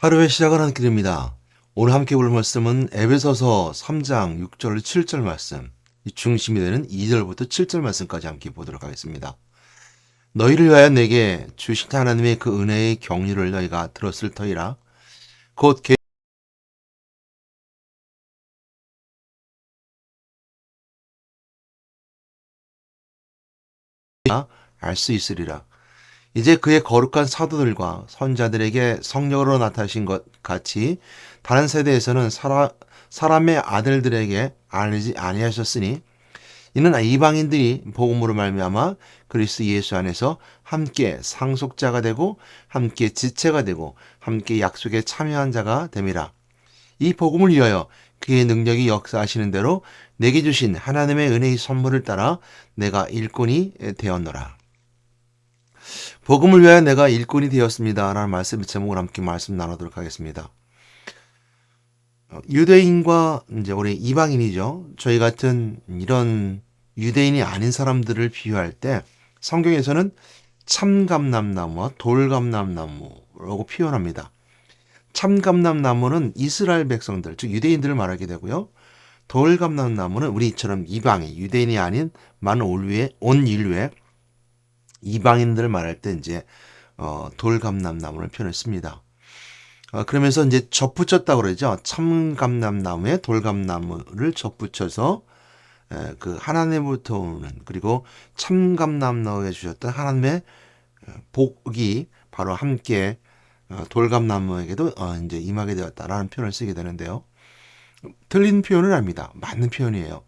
하루의 시작을 하는 길입니다. 오늘 함께 볼 말씀은 에베소서 3장 6절 7절 말씀, 이 중심이 되는 2절부터 7절 말씀까지 함께 보도록 하겠습니다. 너희를 위하여 내게 주신 하나님의 그 은혜의 경륜을 너희가 들었을 터이라. 곧 알 수 있으리라. 이제 그의 거룩한 사도들과 선자들에게 성령으로 나타나신 것 같이 다른 세대에서는 사람의 아들들에게 알리지 아니하셨으니 이는 이방인들이 복음으로 말미암아 그리스도 예수 안에서 함께 상속자가 되고 함께 지체가 되고 함께 약속에 참여한 자가 됨이라. 이 복음을 위하여 그의 능력이 역사하시는 대로 내게 주신 하나님의 은혜의 선물을 따라 내가 일꾼이 되었노라. 복음을 위하여 내가 일꾼이 되었습니다. 라는 말씀의 제목을 함께 말씀 나누도록 하겠습니다. 유대인과 이제 우리 이방인이죠. 저희 같은 이런 유대인이 아닌 사람들을 비유할 때 성경에서는 참감람나무와 돌감람나무라고 표현합니다. 참감람나무는 이스라엘 백성들, 즉 유대인들을 말하게 되고요. 돌감람나무는 우리처럼 이방인, 유대인이 아닌 많은 온 인류의 이방인들을 말할 때 이제 돌감람나무를 표현했습니다. 그러면서 이제 접붙였다고 그러죠. 참감람나무에 돌감나무를 접붙여서 그 하나님부터 오는 그리고 참감람나무에 주셨던 하나님의 복이 바로 함께 돌감나무에게도 이제 임하게 되었다라는 표현을 쓰게 되는데요. 틀린 표현은 아닙니다. 맞는 표현이에요.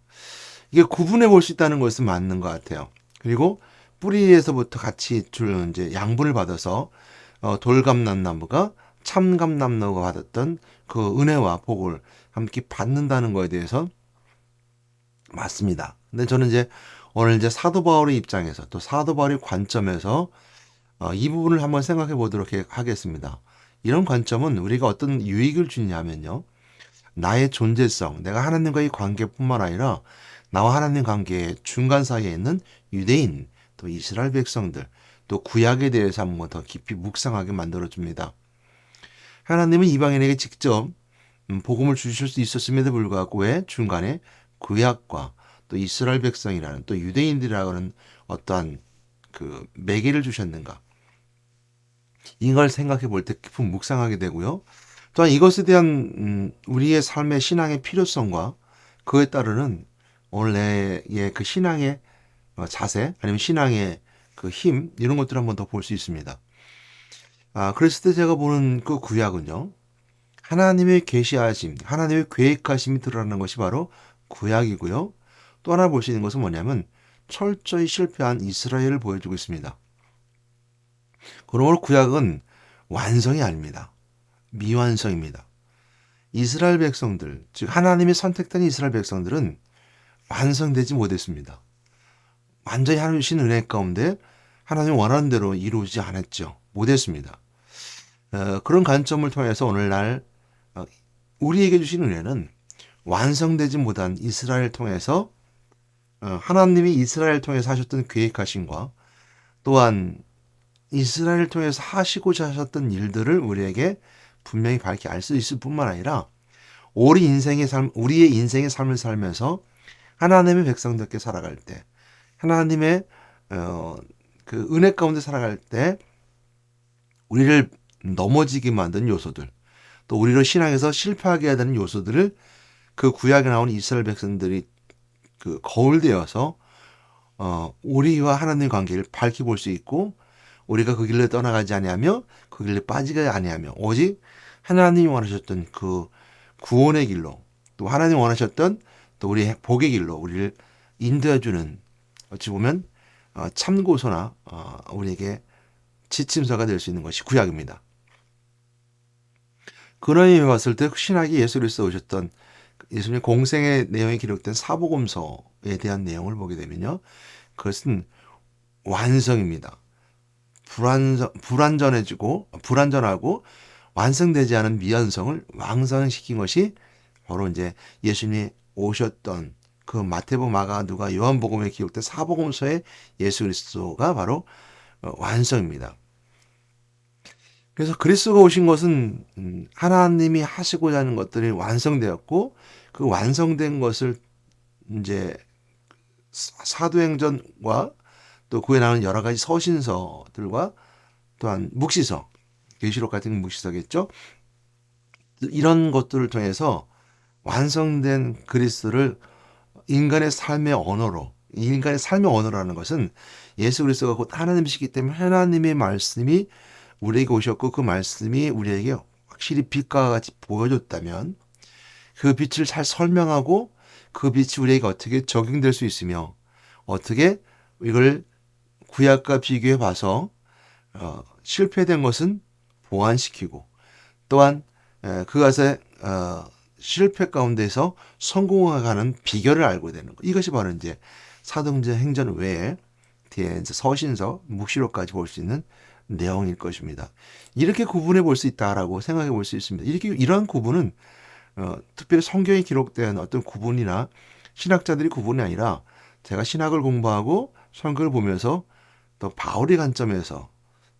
이게 구분해 볼 수 있다는 것은 맞는 것 같아요. 그리고 뿌리에서부터 같이 이제 양분을 받아서 돌감람나무가 참감람나무가 받았던 그 은혜와 복을 함께 받는다는 것에 대해서 맞습니다. 근데 저는 이제 오늘 이제 사도 바울의 입장에서 또 사도 바울의 관점에서 이 부분을 한번 생각해 보도록 하겠습니다. 이런 관점은 우리가 어떤 유익을 주냐면요. 나의 존재성, 내가 하나님과의 관계뿐만 아니라 나와 하나님 관계의 중간 사이에 있는 유대인, 또 이스라엘 백성들, 또 구약에 대해서 한번 더 깊이 묵상하게 만들어줍니다. 하나님은 이방인에게 직접 복음을 주실 수 있었음에도 불구하고 왜 중간에 구약과 또 이스라엘 백성이라는 또 유대인들이라는 어떠한 그 매개를 주셨는가? 이걸 생각해 볼 때 깊은 묵상하게 되고요. 또한 이것에 대한 우리의 삶의 신앙의 필요성과 그에 따르는 오늘 내의 그 신앙의 자세 아니면 신앙의 그 힘 이런 것들을 한번 더 볼 수 있습니다. 그랬을 때 제가 보는 그 구약은요. 하나님의 계시하심, 하나님의 계획하심이 드러나는 것이 바로 구약이고요. 또 하나 볼 수 있는 것은 뭐냐면 철저히 실패한 이스라엘을 보여주고 있습니다. 그러므로 구약은 완성이 아닙니다. 미완성입니다. 이스라엘 백성들, 즉 하나님이 선택된 이스라엘 백성들은 완성되지 못했습니다. 완전히 하나님 주신 은혜 가운데 하나님 원하는 대로 이루어지지 않았죠. 못했습니다. 그런 관점을 통해서 오늘날 우리에게 주신 은혜는 완성되지 못한 이스라엘을 통해서 하나님이 이스라엘을 통해서 하셨던 계획하심과 또한 이스라엘을 통해서 하시고자 하셨던 일들을 우리에게 분명히 밝히 알 수 있을 뿐만 아니라 우리의 인생의 삶을 살면서 하나님의 백성답게 살아갈 때, 하나님의 그 은혜 가운데 살아갈 때 우리를 넘어지게 만든 요소들, 또 우리를 신앙에서 실패하게 해야 되는 요소들을 그 구약에 나온 이스라엘 백성들이 그 거울되어서 우리와 하나님의 관계를 밝히 볼 수 있고 우리가 그 길로 떠나가지 아니하며 그 길로 빠지지 아니하며 오직 하나님이 원하셨던 그 구원의 길로 또 하나님이 원하셨던 또 우리의 복의 길로 우리를 인도해주는 어찌 보면 참고서나 우리에게 지침서가 될 수 있는 것이 구약입니다. 그런 의미에 봤을 때 신학이 예수 그리스도 오셨던 예수님의 공생의 내용이 기록된 사복음서에 대한 내용을 보게 되면요. 그것은 완성입니다. 불완전하고 완성되지 않은 미완성을 완성시킨 것이 바로 이제 예수님이 오셨던 그 마태복음, 마가, 누가, 요한복음에 기록된 사복음서의 예수 그리스도가 바로 완성입니다. 그래서 그리스도가 오신 것은 하나님이 하시고자 하는 것들이 완성되었고 그 완성된 것을 이제 사도행전과 또 그에 나오는 여러 가지 서신서들과 또한 묵시서, 계시록 같은 묵시서겠죠. 이런 것들을 통해서 완성된 그리스도를 인간의 삶의 언어라는 것은 예수 그리스도가 곧 하나님이시기 때문에 하나님의 말씀이 우리에게 오셨고 그 말씀이 우리에게 확실히 빛과 같이 보여줬다면 그 빛을 잘 설명하고 그 빛이 우리에게 어떻게 적용될 수 있으며 어떻게 이걸 구약과 비교해 봐서 실패된 것은 보완시키고 또한 그것의 실패 가운데서 성공하는 비결을 알고 되는 것. 이것이 바로 이제 사도행전 행전 외에 뒤에 이제 서신서, 묵시록까지 볼 수 있는 내용일 것입니다. 이렇게 구분해 볼 수 있다라고 생각해 볼 수 있습니다. 이러한 구분은 특별히 성경에 기록된 어떤 구분이나 신학자들이 구분이 아니라 제가 신학을 공부하고 성경을 보면서 또 바울의 관점에서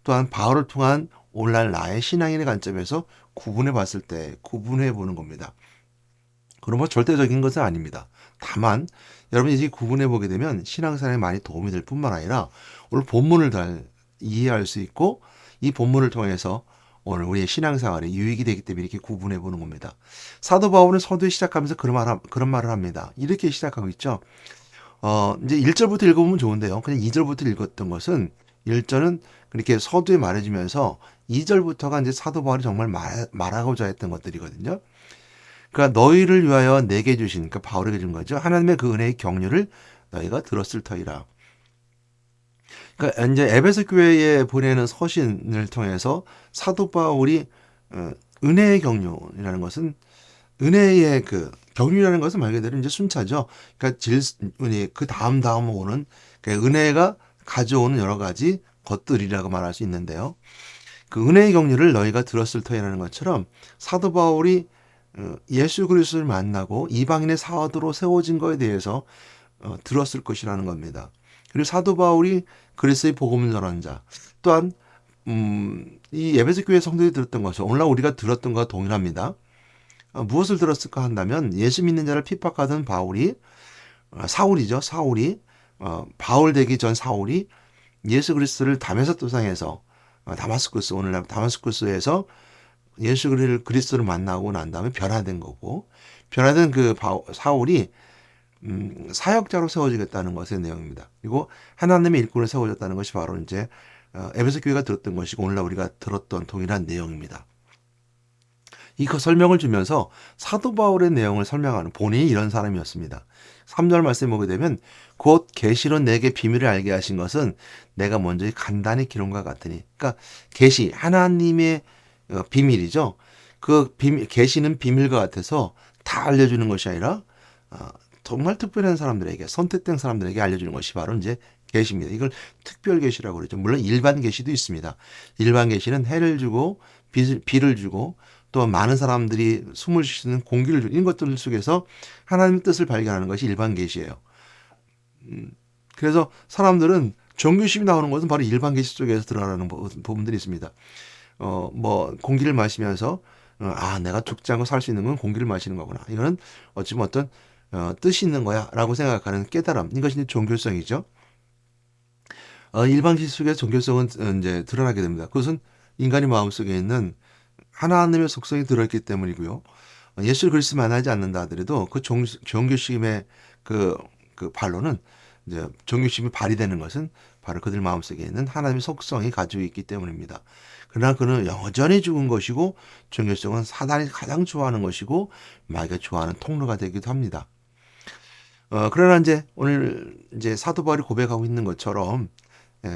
또한 바울을 통한 오늘날 나의 신앙인의 관점에서 구분해 봤을 때 구분해 보는 겁니다. 그럼 뭐 절대적인 것은 아닙니다. 다만 여러분이 이렇게 구분해 보게 되면 신앙생활에 많이 도움이 될 뿐만 아니라 오늘 본문을 잘 이해할 수 있고 이 본문을 통해서 오늘 우리의 신앙생활에 유익이 되기 때문에 이렇게 구분해 보는 겁니다. 사도 바울은 서두에 시작하면서 그런 말을 합니다. 이렇게 시작하고 있죠. 이제 1절부터 읽어보면 좋은데요. 그냥 2절부터 읽었던 것은 1절은 그렇게 서두에 말해주면서 2절부터가 이제 사도 바울이 정말 말하고자 했던 것들이거든요. 그러니까 너희를 위하여 내게 주신, 그러니까 바울에게 준 거죠. 하나님의 그 은혜의 경륜을 너희가 들었을 터이라. 그러니까 이제 에베소 교회에 보내는 서신을 통해서 사도 바울이 은혜의 경륜이라는 것은 은혜의 그 경륜이라는 것은 말 그대로 이제 순차죠. 그러니까 은혜 그 다음 오는 그 은혜가 가져오는 여러 가지 것들이라고 말할 수 있는데요. 그 은혜의 경륜을 너희가 들었을 터이라는 것처럼 사도 바울이 예수 그리스도를 만나고 이방인의 사도로 세워진 것에 대해서 들었을 것이라는 겁니다. 그리고 사도 바울이 그리스도의 복음을 전한 자 또한 이 에베소 교회 성도들이 들었던 것은 오늘날 우리가 들었던 것과 동일합니다. 무엇을 들었을까 한다면 예수 믿는 자를 핍박하던 사울이죠. 사울이 바울 되기 전 사울이 예수 그리스도를 다메섹 도상에서 다마스쿠스 오늘날 다마스쿠스에서 예수 그리스도를 만나고 난 다음에 변화된 거고 변화된 그 사울이 사역자로 세워지겠다는 것의 내용입니다. 그리고 하나님의 일꾼을 세워졌다는 것이 바로 이제 에베소 교회가 들었던 것이고 오늘날 우리가 들었던 동일한 내용입니다. 이 설명을 주면서 사도 바울의 내용을 설명하는 본인이 이런 사람이었습니다. 3절 말씀에 보게 되면 곧 계시로 내게 비밀을 알게 하신 것은 내가 먼저 간단히 기록과 같으니 그러니까 계시 하나님의 비밀이죠. 그 비밀 계시는 비밀과 같아서 다 알려주는 것이 아니라 정말 특별한 사람들에게 선택된 사람들에게 알려주는 것이 바로 이제 계시입니다. 이걸 특별 계시라고 그러죠. 물론 일반 계시도 있습니다. 일반 계시는 해를 주고 비를 주고 또 많은 사람들이 숨을 쉬는 공기를 주는 이런 것들 속에서 하나님의 뜻을 발견하는 것이 일반 계시예요. 그래서 사람들은 종교심이 나오는 것은 바로 일반 계시 속에서 들어가는 부분들이 있습니다. 뭐 공기를 마시면서 내가 죽지 않고 살 수 있는 건 공기를 마시는 거구나. 이거는 어찌 어떤 뜻이 있는 거야라고 생각하는 깨달음. 이것이 종교성이죠. 일반 계시 속에서 종교성은 이제 드러나게 됩니다. 그것은 인간의 마음속에 있는 하나님의 속성이 들어있기 때문이고요. 예수 그리스도 만나지 않는다 하더라도 그 종교심의 그 반론은 이제 종교심이 발휘되는 것은 바로 그들 마음속에 있는 하나님의 속성이 가지고 있기 때문입니다. 그러나 그는 여전히 죽은 것이고 종교성은 사단이 가장 좋아하는 것이고 마귀가 좋아하는 통로가 되기도 합니다. 그러나 이제 오늘 이제 사도 바울이 고백하고 있는 것처럼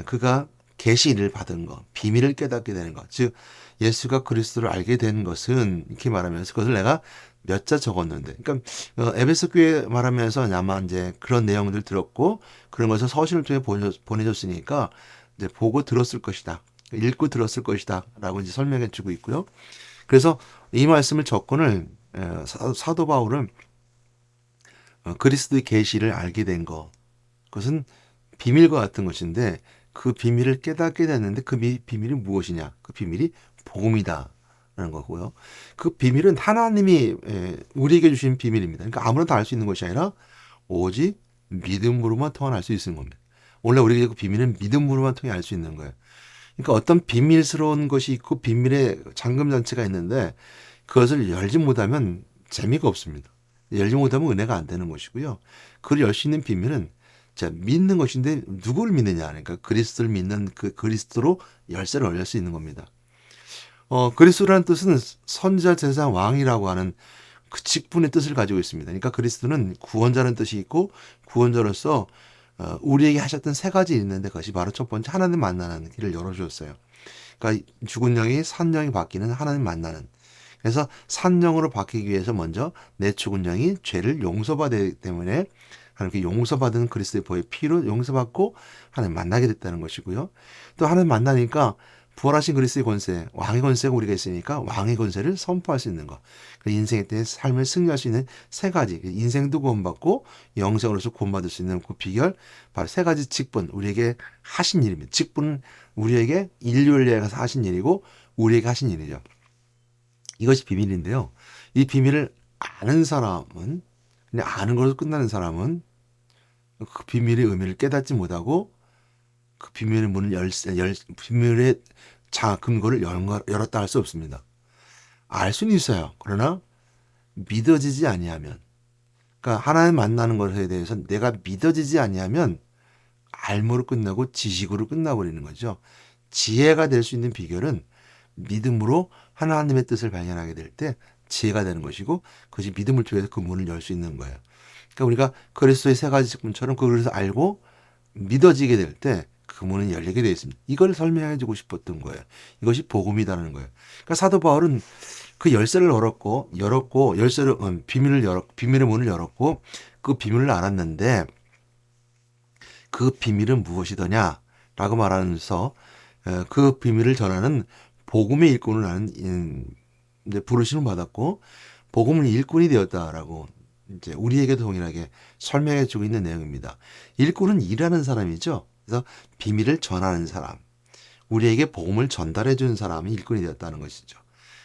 그가 계시를 받은 것, 비밀을 깨닫게 되는 것, 즉 예수가 그리스도를 알게 된 것은 이렇게 말하면서 그것을 내가 몇 자 적었는데, 그러니까 에베소 교회 말하면서 아마 이제 그런 내용들 들었고 그런 것을 서신을 통해 보내줬으니까 이제 보고 들었을 것이다, 읽고 들었을 것이다라고 이제 설명해주고 있고요. 그래서 이 말씀을 접근을 사도 바울은 그리스도의 계시를 알게 된 것, 그것은 비밀과 같은 것인데 그 비밀을 깨닫게 됐는데 그 비밀이 무엇이냐? 그 비밀이 복음이다. 라는 거고요. 그 비밀은 하나님이 우리에게 주신 비밀입니다. 그러니까 아무나 다 알 수 있는 것이 아니라 오직 믿음으로만 통한 알 수 있는 겁니다. 원래 우리에게 그 비밀은 믿음으로만 통해 알 수 있는 거예요. 그러니까 어떤 비밀스러운 것이 있고 비밀의 잠금 장치가 있는데 그것을 열지 못하면 재미가 없습니다. 열지 못하면 은혜가 안 되는 것이고요. 그걸 열 수 있는 비밀은 자, 믿는 것인데 누구를 믿느냐. 그러니까 그리스도를 믿는 그 그리스도로 열쇠를 열릴 수 있는 겁니다. 그리스도라는 뜻은 선지자, 제사, 왕이라고 하는 그 직분의 뜻을 가지고 있습니다. 그러니까 그리스도는 구원자라는 뜻이 있고 구원자로서 우리에게 하셨던 세 가지 있는데 그것이 바로 첫 번째 하나님 만나는 길을 열어주었어요. 그러니까 죽은 영이 산 영이 바뀌는 하나님 만나는. 그래서 산 영으로 바뀌기 위해서 먼저 내 죽은 영이 죄를 용서받기 때문에 하나님께 용서받은 그리스도의 보혈 피로 용서받고 하나님 만나게 됐다는 것이고요. 또 하나님 만나니까 부활하신 그리스도의 권세, 왕의 권세가 우리가 있으니까 왕의 권세를 선포할 수 있는 것. 인생의 때 삶을 승리할 수 있는 세 가지. 인생도 구원받고 영생으로서 구원받을 수 있는 그 비결, 바로 세 가지 직분, 우리에게 하신 일입니다. 직분은 우리에게 인류를 위해서 하신 일이고 우리에게 하신 일이죠. 이것이 비밀인데요. 이 비밀을 아는 사람은, 그냥 아는 것으로 끝나는 사람은 그 비밀의 의미를 깨닫지 못하고 그 비밀의 문을 비밀의 근거를 열었다 할 수 없습니다. 알 수는 있어요. 그러나 믿어지지 아니하면, 그러니까 하나님 만나는 것에 대해서 내가 믿어지지 아니하면 알므로 끝나고 지식으로 끝나버리는 거죠. 지혜가 될 수 있는 비결은 믿음으로 하나님의 뜻을 발견하게 될 때 지혜가 되는 것이고 그것이 믿음을 통해서 그 문을 열 수 있는 거예요. 그러니까 우리가 그리스도의 세 가지 직분처럼 그것을 알고 믿어지게 될 때 그 문은 열리게 되어 있습니다. 이걸 설명해 주고 싶었던 거예요. 이것이 복음이라는 거예요. 그러니까 사도 바울은 그 열쇠를 열었고 열쇠를 비밀의 문을 열었고 그 비밀을 알았는데 그 비밀은 무엇이더냐라고 말하면서 그 비밀을 전하는 복음의 일꾼을 나는 이제 부르심을 받았고 복음의 일꾼이 되었다라고 이제 우리에게도 동일하게 설명해 주고 있는 내용입니다. 일꾼은 일하는 사람이죠. 그래서 비밀을 전하는 사람, 우리에게 복음을 전달해 주는 사람이 일꾼이 되었다는 것이죠.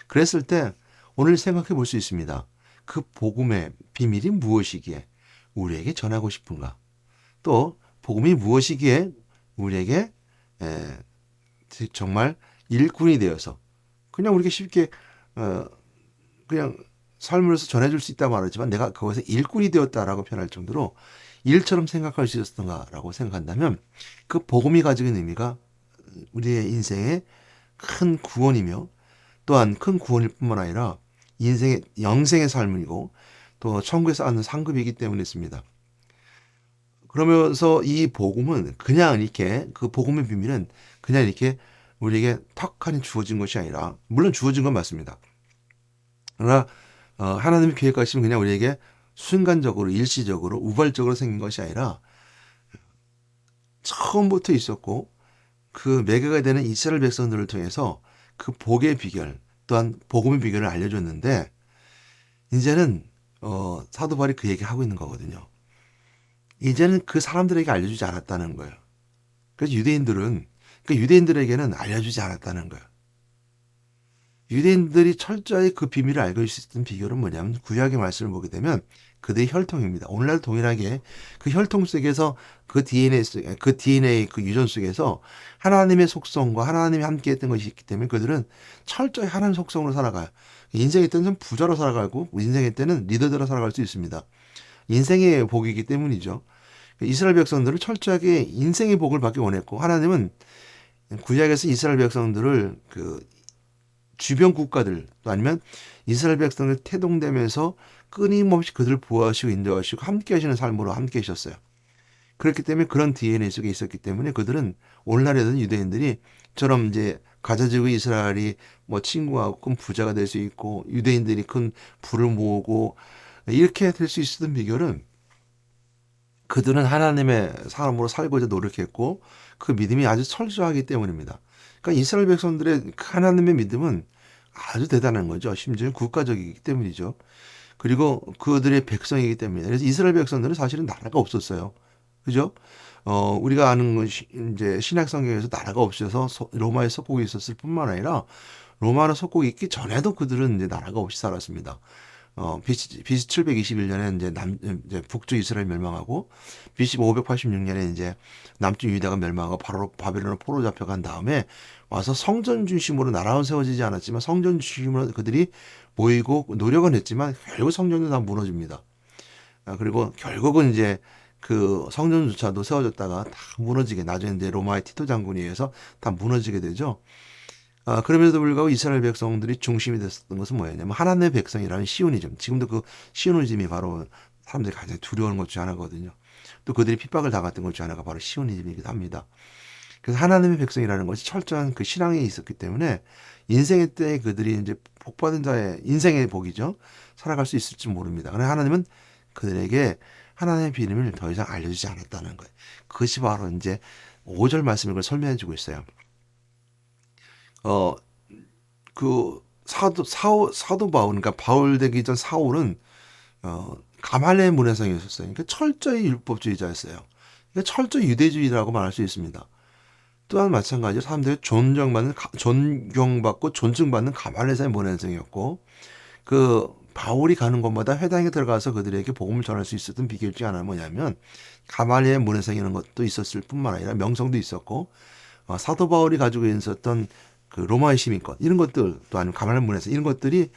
그랬을 때 오늘 생각해 볼 수 있습니다. 그 복음의 비밀이 무엇이기에 우리에게 전하고 싶은가? 또 복음이 무엇이기에 우리에게 정말 일꾼이 되어서 그냥 우리가 쉽게 그냥 삶으로서 전해줄 수 있다고 말하지만 내가 그것에 일꾼이 되었다라고 표현할 정도로 일처럼 생각할 수 있었던가라고 생각한다면 그 복음이 가지고 있는 의미가 우리의 인생의 큰 구원이며 또한 큰 구원일 뿐만 아니라 인생의 영생의 삶이고 또 천국에서 얻는 상급이기 때문에 있습니다. 그러면서 이 복음은 그냥 이렇게 그 복음의 비밀은 그냥 이렇게 우리에게 턱하니 주어진 것이 아니라 물론 주어진 건 맞습니다. 그러나 하나님의 계획하시면 그냥 우리에게 순간적으로 일시적으로 우발적으로 생긴 것이 아니라 처음부터 있었고 그 매개가 되는 이스라엘 백성들을 통해서 그 복의 비결 또한 복음의 비결을 알려줬는데 이제는 사도 바울이 그 얘기하고 있는 거거든요. 이제는 그 사람들에게 알려주지 않았다는 거예요. 그래서 유대인들에게는 알려주지 않았다는 거예요. 유대인들이 철저히 그 비밀을 알고 있었던 비결은 뭐냐면 구약의 말씀을 보게 되면 그들의 혈통입니다. 오늘날 동일하게 그 혈통 속에서 그 DNA 그 유전 속에서 하나님의 속성과 하나님이 함께했던 것이 있기 때문에 그들은 철저히 하나님 속성으로 살아가요. 인생의 때는 부자로 살아가고 인생의 때는 리더대로 살아갈 수 있습니다. 인생의 복이기 때문이죠. 이스라엘 백성들은 철저하게 인생의 복을 받기 원했고 하나님은 구약에서 이스라엘 백성들을 그 주변 국가들 또 아니면 이스라엘 백성을 태동되면서 끊임없이 그들을 보호하시고 인도하시고 함께 하시는 삶으로 함께 하셨어요. 그렇기 때문에 그런 DNA 속에 있었기 때문에 그들은 오늘날에는 유대인들이 처럼 이제 가자지구 이스라엘이 뭐 친구하고 큰 부자가 될 수 있고 유대인들이 큰 부를 모으고 이렇게 될 수 있었던 비결은 그들은 하나님의 사람으로 살고자 노력했고 그 믿음이 아주 철저하기 때문입니다. 그러니까 이스라엘 백성들의 하나님의 믿음은 아주 대단한 거죠. 심지어 국가적이기 때문이죠. 그리고 그들의 백성이기 때문에. 그래서 이스라엘 백성들은 사실은 나라가 없었어요. 그죠? 우리가 아는 이제 신약 성경에서 나라가 없어서 로마에 속국이 있었을 뿐만 아니라 로마로 속국이 있기 전에도 그들은 이제 나라가 없이 살았습니다. BC 721년에 이제 북쪽 이스라엘 멸망하고 BC 586년에 이제 남쪽 유다가 멸망하고 바로 바벨론으로 포로 잡혀간 다음에 와서 성전 중심으로 나라는 세워지지 않았지만 성전 중심으로 그들이 모이고 노력은 했지만 결국 성전도 다 무너집니다. 그리고 결국은 이제 그 성전조차도 세워졌다가 다 무너지게 나중에 이제 로마의 티토 장군에 의해서 다 무너지게 되죠. 그럼에도 불구하고 이스라엘 백성들이 중심이 됐었던 것은 뭐였냐면 하나님의 백성이라는 시오니즘. 지금도 그 시오니즘이 바로 사람들이 가장 두려워하는 것 중 하나거든요. 또 그들이 핍박을 당했던 것 중 하나가 바로 시오니즘이기도 합니다. 그래서 하나님의 백성이라는 것이 철저한 그 신앙에 있었기 때문에 인생의 때에 그들이 이제 복받은 자의 인생의 복이죠. 살아갈 수 있을지 모릅니다. 그러나 하나님은 그들에게 하나님의 비밀을 더 이상 알려주지 않았다는 거예요. 그것이 바로 이제 5절 말씀을 그걸 설명해 주고 있어요. 어, 그 사도 바울, 그러니까 바울 되기 전 사울은 가말리엘 문해성이었어요. 그러니까 철저히 율법주의자였어요. 그러니까 철저히 유대주의라고 말할 수 있습니다. 또한 마찬가지로 사람들이 존경받고 존중받는 가말리엘의 문해성이었고 그 바울이 가는 곳마다 회당에 들어가서 그들에게 복음을 전할 수 있었던 비결 중 하나는 뭐냐면 가말리엘 문해성이라는 것도 있었을 뿐만 아니라 명성도 있었고 사도 바울이 가지고 있었던 그 로마의 시민권 이런 것들 또 아니면 가말리엘 문해성 이런 것들이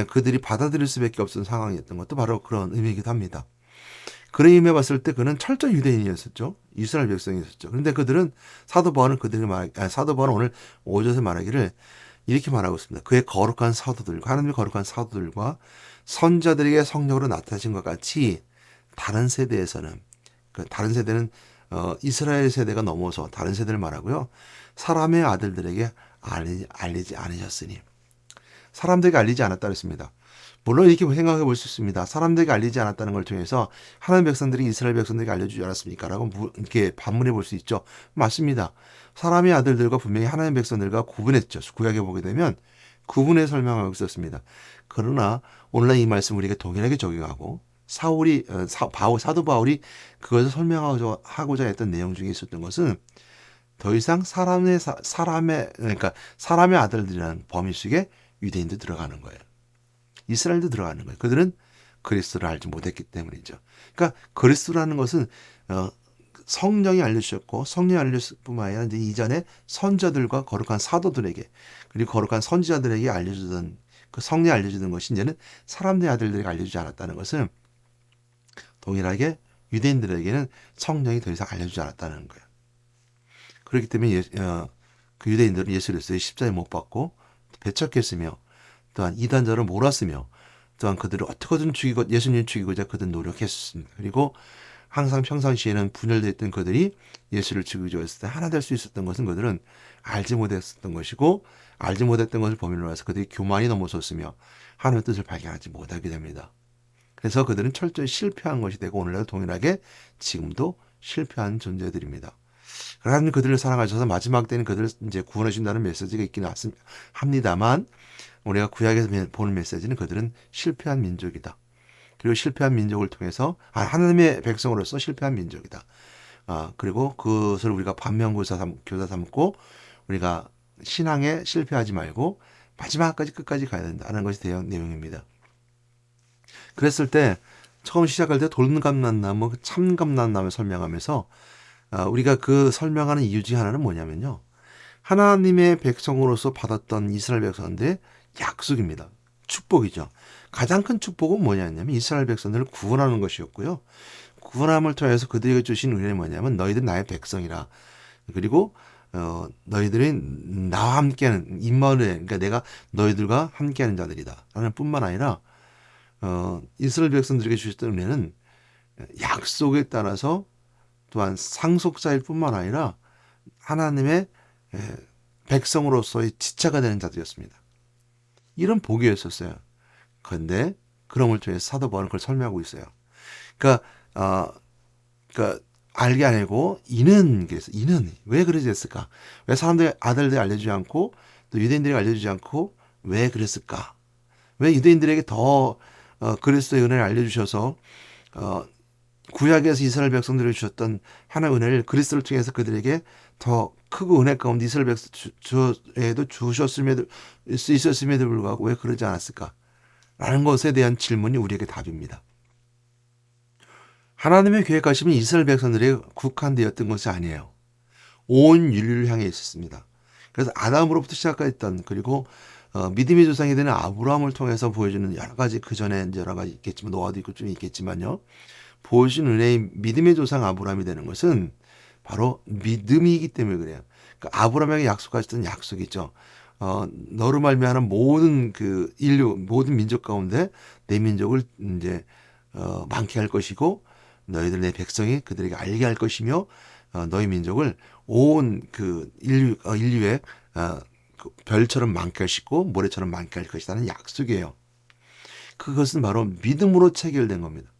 그들이 받아들일 수밖에 없는 상황이었던 것도 바로 그런 의미이기도 합니다. 그런 의미에 봤을 때 그는 철저 유대인이었었죠. 이스라엘 백성이었었죠. 그런데 그들은 사도 바울은 오늘 5절에서 말하기를 이렇게 말하고 있습니다. 그의 거룩한 사도들과 하나님의 거룩한 사도들과 선자들에게 성령으로 나타나신 것 같이 다른 세대에서는 다른 세대는 이스라엘 세대가 넘어서 다른 세대를 말하고요. 사람의 아들들에게 알리지 않으셨으니 사람들에게 알리지 않았다 그랬습니다. 물론 이렇게 생각해 볼 수 있습니다. 사람들에게 알리지 않았다는 걸 통해서 하나님 백성들이 이스라엘 백성들에게 알려주지 않았습니까? 라고 이렇게 반문해 볼 수 있죠. 맞습니다. 사람의 아들들과 분명히 하나님 백성들과 구분했죠. 구약에 보게 되면 구분해 설명하고 있었습니다. 그러나 오늘날 이 말씀 우리가 동일하게 적용하고 사도 바울이 그것을 설명하고자 했던 내용 중에 있었던 것은 더 이상 그러니까 사람의 아들들이라는 범위 속에 유대인도 들어가는 거예요. 이스라엘도 들어가는 거예요. 그들은 그리스도를 알지 못했기 때문이죠. 그러니까 그리스도라는 것은 성령이 알려주셨고 성령이 알려주실 뿐만 아니라 이제 이전에 선자들과 거룩한 사도들에게 그리고 거룩한 선지자들에게 알려주던 그 성령이 알려주던 것이 이제는 사람들의 아들들에게 알려주지 않았다는 것은 동일하게 유대인들에게는 성령이 더 이상 알려주지 않았다는 거예요. 그렇기 때문에 그 유대인들은 예수 그리스도의 십자가에 못 박고 배척했으며 또한 이단자를 몰았으며 또한 그들을 어떻게든 죽이고 예수님을 죽이고자 그들 노력했습니다. 그리고 항상 평상시에는 분열되어 있던 그들이 예수를 죽이고자 했을 때 하나 될 수 있었던 것은 그들은 알지 못했었던 것이고 알지 못했던 것을 범인으로 해서 그들이 교만이 넘어섰으며 하나님의 뜻을 발견하지 못하게 됩니다. 그래서 그들은 철저히 실패한 것이 되고 오늘날도 동일하게 지금도 실패한 존재들입니다. 하나님 그들을 사랑하셔서 마지막 때는 그들을 이제 구원하신다는 메시지가 있기는 합니다만 우리가 구약에서 보는 메시지는 그들은 실패한 민족이다. 그리고 실패한 민족을 통해서 하나님의 백성으로서 실패한 민족이다. 그리고 그것을 우리가 반면교사 삼고 우리가 신앙에 실패하지 말고 마지막까지 끝까지 가야 된다는 것이 대형 내용입니다. 그랬을 때 처음 시작할 때 돌감난나무, 참감난나무를 설명하면서 우리가 그 설명하는 이유 중 하나는 뭐냐면요. 하나님의 백성으로서 받았던 이스라엘 백성들의 약속입니다. 축복이죠. 가장 큰 축복은 뭐냐면 이스라엘 백성들을 구원하는 것이었고요. 구원함을 통해서 그들에게 주신 은혜는 뭐냐면 너희들 나의 백성이라. 그리고 너희들이 나와 함께하는 임마누엘, 그러니까 내가 너희들과 함께하는 자들이다. 라는 뿐만 아니라 이스라엘 백성들에게 주셨던 은혜는 약속에 따라서 또한 상속자일 뿐만 아니라 하나님의 백성으로서의 지체가 되는 자들이었습니다. 이런 복이었었어요. 그런데 그럼을 통해서 사도 바울은 그걸 설명하고 있어요. 그러니까 알게 아니고 이는 왜 그러지 했을까? 왜 사람들이 아들들이 알려주지 않고 또 유대인들이 알려주지 않고 왜 그랬을까? 왜 유대인들에게 더 그리스도의 은혜를 알려주셔서 구약에서 이스라엘 백성들이 주셨던 하나님의 은혜를 그리스도를 통해서 그들에게 더 크고 은혜 가운데 이스라엘 백성에도 주셨음에도 수 있었음에도 불구하고 왜 그러지 않았을까? 라는 것에 대한 질문이 우리에게 답입니다. 하나님의 계획하심은 이스라엘 백성들이 국한되었던 것이 아니에요. 온 인류를 향해 있었습니다. 그래서 아담으로부터 시작했던 그리고 믿음의 조상이 되는 아브라함을 통해서 보여주는 여러 가지 그 전에 여러 가지 있겠지만 노아도 있고 좀 있겠지만요. 보여준 은혜의 믿음의 조상 아브라함이 되는 것은 바로 믿음이기 때문에 그래요. 그러니까 아브라함에게 약속하셨던 약속이죠. 너로 말미암아 모든 그 인류 모든 민족 가운데 내 민족을 이제 많게 할 것이고 너희들 내 백성이 그들에게 알게 할 것이며 너희 민족을 온 그 인류의 그 별처럼 많게 하시고 모래처럼 많게 할 것이라는 약속이에요. 그것은 바로 믿음으로 체결된 겁니다.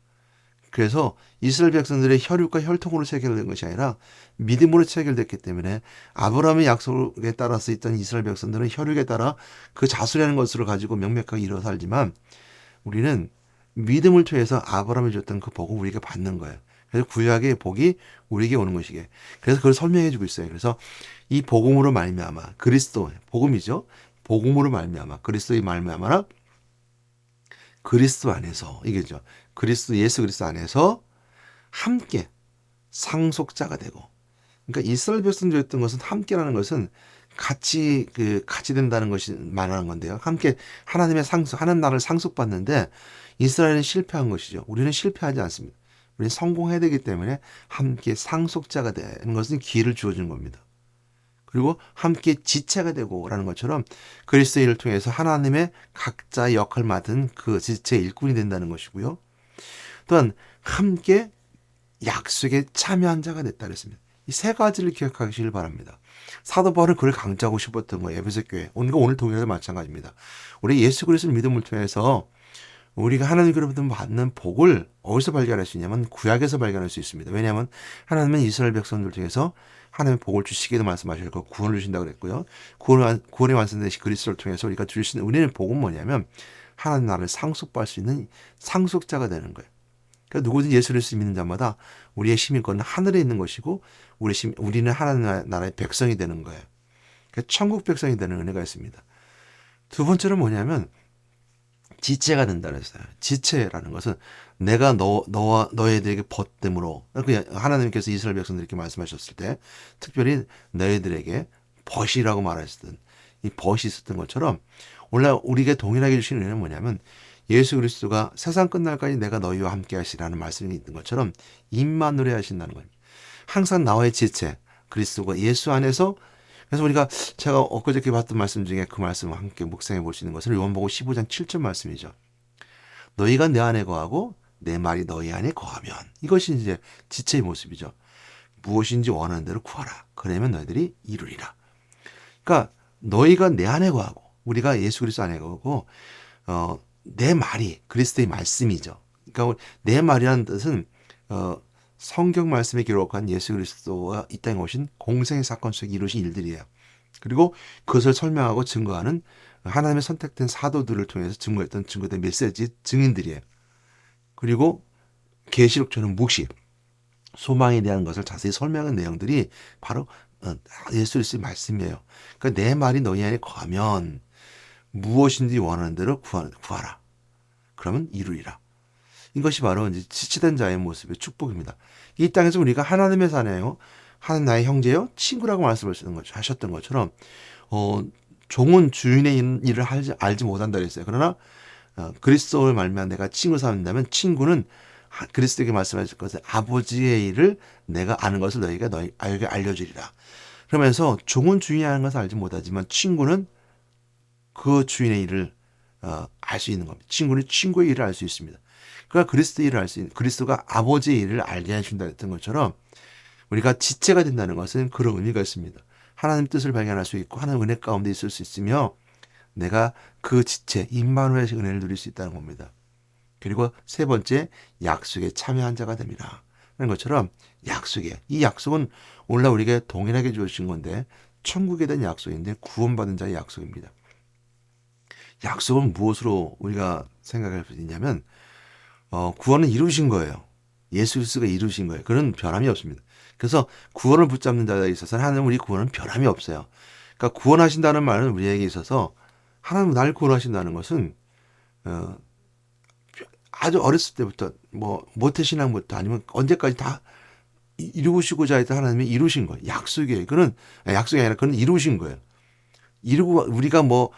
그래서 이스라엘 백성들의 혈육과 혈통으로 체결된 것이 아니라 믿음으로 체결됐기 때문에 아브라함의 약속에 따라서 있던 이스라엘 백성들은 혈육에 따라 그 자수라는 것으로 가지고 명백하게 일어 살지만 우리는 믿음을 통해서 아브라함이 줬던 그 복을 우리가 받는 거예요. 그래서 구약의 복이 우리에게 오는 것이게. 그래서 그걸 설명해 주고 있어요. 그래서 이 복음으로 말미암아 그리스도 복음이죠. 복음으로 말미암아 그리스도의 말미암아 그리스도 안에서 이게죠. 그리스도 예수 그리스도 안에서 함께 상속자가 되고. 그러니까 이스라엘 백성들이었던 것은 함께라는 것은 같이 된다는 것이 말하는 건데요. 함께 하나님의 하나님 나라를 상속받는데 이스라엘은 실패한 것이죠. 우리는 실패하지 않습니다. 우리는 성공해야 되기 때문에 함께 상속자가 되는 것은 기회를 주어주는 겁니다. 그리고 함께 지체가 되고라는 것처럼 그리스도의 일을 통해서 하나님의 각자의 역할을 맡은 그 지체의 일꾼이 된다는 것이고요. 또한 함께 약속에 참여한 자가 됐다 그랬습니다. 이 세 가지를 기억하시길 바랍니다. 사도 바울은 그걸 강조하고 싶었던 거예요. 에베소 교회. 오늘 동일하게 마찬가지입니다. 우리 예수 그리스도를 믿음을 통해서 우리가 하나님께로부터 받는 복을 어디서 발견할 수 있냐면 구약에서 발견할 수 있습니다. 왜냐하면 하나님은 이스라엘 백성들 중에서 하나님의 복을 주시기도 말씀하셨고 구원을 주신다고 그랬고요. 구원이 완성되신 그리스도를 통해서 우리가 주시는 은혜의 복은 뭐냐면 하나님 나라를 상속받을 수 있는 상속자가 되는 거예요. 그러니까 누구든지 예수 그리스도를 믿는 자마다 우리의 시민권은 하늘에 있는 것이고 우리는 하나님 나라의 백성이 되는 거예요. 그러니까 천국 백성이 되는 은혜가 있습니다. 두 번째는 뭐냐면 지체가 된다 그랬어요. 지체라는 것은 내가 너와 너희들에게 벗됨으로 하나님께서 이스라엘 백성들에게 말씀하셨을 때 특별히 너희들에게 벗이라고 말하셨던 이 벗이 있었던 것처럼 오늘 우리에게 동일하게 주시는 은혜는 뭐냐면 예수 그리스도가 세상 끝날까지 내가 너희와 함께 하시라는 말씀이 있는 것처럼 임마누엘 하신다는 거예요. 항상 나와의 지체 그리스도가 예수 안에서 그래서 우리가 제가 엊그저께 봤던 말씀 중에 그 말씀을 함께 묵상해 볼 수 있는 것은 요한복음 15장 7절 말씀이죠. 너희가 내 안에 거하고 내 말이 너희 안에 거하면 이것이 이제 지체의 모습이죠. 무엇인지 원하는 대로 구하라. 그러면 너희들이 이루리라. 그러니까 너희가 내 안에 거하고 우리가 예수 그리스도 안에 거하고 내 말이 그리스도의 말씀이죠. 그러니까 내 말이라는 뜻은 성경 말씀에 기록한 예수 그리스도가 이 땅에 오신 공생의 사건 속에 이루신 일들이에요. 그리고 그것을 설명하고 증거하는 하나님의 선택된 사도들을 통해서 증거된 메시지 증인들이에요. 그리고 계시록처럼 묵시 소망에 대한 것을 자세히 설명한 내용들이 바로 예수 그리스도의 말씀이에요. 그러니까 내 말이 너희 안에 거하면 무엇인지 원하는 대로 구하라. 그러면 이루리라. 이것이 바로 이제 지체된 자의 모습의 축복입니다. 이 땅에서 우리가 하나님의 자녀요, 하나님 나의 형제요, 친구라고 말씀하셨던 것처럼 종은 주인의 일을 알지 못한다 그랬어요. 그러나 그리스도를 말미암아 내가 친구 삼는다면 친구는 그리스도에게 말씀하실 것은 아버지의 일을 내가 아는 것을 너희에게 알려주리라. 그러면서 종은 주인이 하는 것을 알지 못하지만 친구는 그 주인의 일을 알 수 있는 겁니다. 친구는 친구의 일을 알 수 있습니다. 그러니까 그리스도의 일을 알 수 있는 그리스도가 아버지의 일을 알게 해준다 했던 것처럼 우리가 지체가 된다는 것은 그런 의미가 있습니다. 하나님 뜻을 발견할 수 있고 하나님 은혜 가운데 있을 수 있으며 내가 그 지체 임마누엘의 은혜를 누릴 수 있다는 겁니다. 그리고 세 번째 약속에 참여한 자가 됩니다. 하는 것처럼 이 약속은 오늘날 우리에게 동일하게 주어진 건데 천국에 대한 약속인데 구원받은 자의 약속입니다. 약속은 무엇으로 우리가 생각할 수 있냐면 구원은 이루신 거예요. 예수 그리스도가 이루신 거예요. 그런 변함이 없습니다. 그래서 구원을 붙잡는 자에 있어서는 하나님 우리 구원은 변함이 없어요. 그러니까 구원하신다는 말은 우리에게 있어서 하나님 나를 구원하신다는 것은 어, 아주 어렸을 때부터 뭐 모태신앙부터 아니면 언제까지 다 이루시고자 했던 하나님이 이루신 거예요. 약속이에요. 그는 약속이 아니라 그는 이루신 거예요. 이루고 우리가 뭐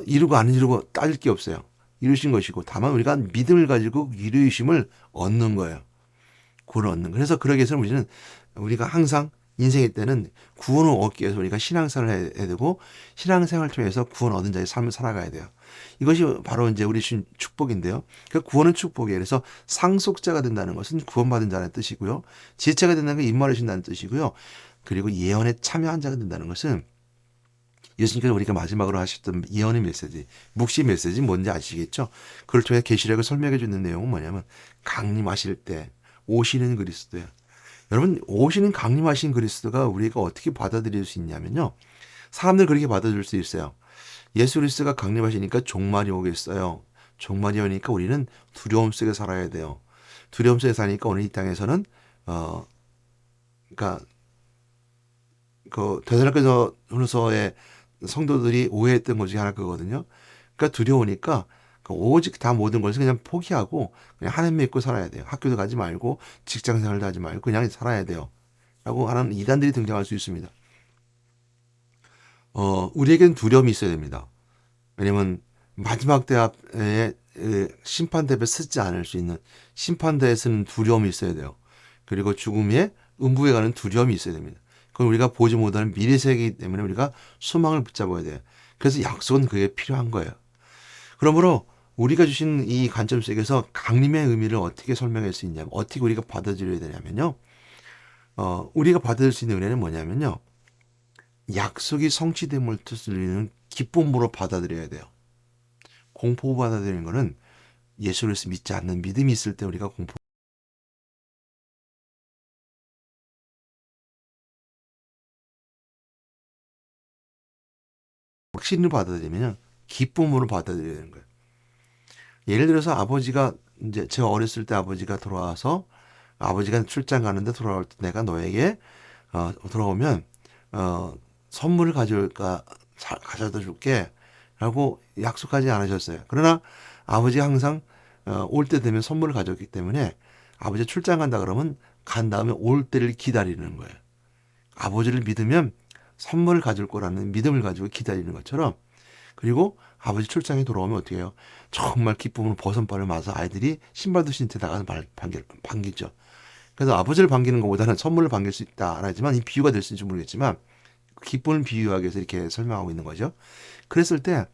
이루고 안 이루고 따질 게 없어요. 이루신 것이고 다만 우리가 믿음을 가지고 이루심을 얻는 거예요. 구원을 얻는. 그래서 그러기 위해서는 우리가 항상 인생의 때는 구원을 얻기 위해서 우리가 신앙생활을 해야 되고 신앙생활을 통해서 구원 얻은 자의 삶을 살아가야 돼요. 이것이 바로 이제 우리 주신 축복인데요. 그 구원은 축복이에요. 그래서 상속자가 된다는 것은 구원받은 자라는 뜻이고요. 지혜자가 된다는 건 임마르신다는 뜻이고요. 그리고 예언에 참여한 자가 된다는 것은 예수님께서 우리가 마지막으로 하셨던 예언의 메시지, 묵시 메시지 뭔지 아시겠죠? 그걸 통해 계시록을 설명해 주는 내용은 뭐냐면 강림하실 때 오시는 그리스도예요. 여러분 오시는 강림하신 그리스도가 우리가 어떻게 받아들일 수 있냐면요. 사람들 그렇게 받아들일 수 있어요. 예수 그리스도가 강림하시니까 종말이 오겠어요. 종말이 오니까 우리는 두려움 속에 살아야 돼요. 두려움 속에 사니까 오늘 이 땅에서는 그러니까 그 데살로니가서의 성도들이 오해했던 것 중에 하나 그거거든요. 그러니까 두려우니까 오직 다 모든 것을 그냥 포기하고 그냥 하나님 믿고 살아야 돼요. 학교도 가지 말고 직장 생활도 하지 말고 그냥 살아야 돼요. 라고 하는 이단들이 등장할 수 있습니다. 우리에겐 두려움이 있어야 됩니다. 왜냐면 마지막 때 앞에 심판대에 서지 않을 수 있는 심판대에 서는 두려움이 있어야 돼요. 그리고 죽음에 음부에 가는 두려움이 있어야 됩니다. 그건 우리가 보지 못하는 미래 세계이기 때문에 우리가 소망을 붙잡아야 돼요. 그래서 약속은 그게 필요한 거예요. 그러므로 우리가 주신 이 관점 속에서 강림의 의미를 어떻게 설명할 수 있냐면 어떻게 우리가 받아들여야 되냐면요. 우리가 받을 수 있는 은혜는 뭐냐면요. 약속이 성취됨을 뜻하는 기쁨으로 받아들여야 돼요. 공포 받아들이는 거는 예수 그리스도 믿지 않는 믿음이 있을 때 우리가 공포 확신을 받아들이면 기쁨으로 받아들여야 되는 거예요. 예를 들어서 아버지가 이제 제가 어렸을 때 아버지가 돌아와서 아버지가 출장 가는데 돌아올 때 내가 너에게 돌아오면 어, 선물을 가져올까 가져다 줄게 라고 약속하지 않으셨어요. 그러나 아버지가 항상 올 때 되면 선물을 가져왔기 때문에 아버지 출장 간다 그러면 간 다음에 올 때를 기다리는 거예요. 아버지를 믿으면 선물을 가져올 거라는 믿음을 가지고 기다리는 것처럼 그리고 아버지 출장에 돌아오면 어떻게 해요? 정말 기쁨으로 버선발을 맞아 아이들이 신발도 신채 나가서 반기죠. 그래서 아버지를 반기는 것보다는 선물을 반길 수 있다. 하지만 이 비유가 될 수 있을지 모르겠지만 기쁨을 비유하기 위해서 이렇게 설명하고 있는 거죠. 그랬을 때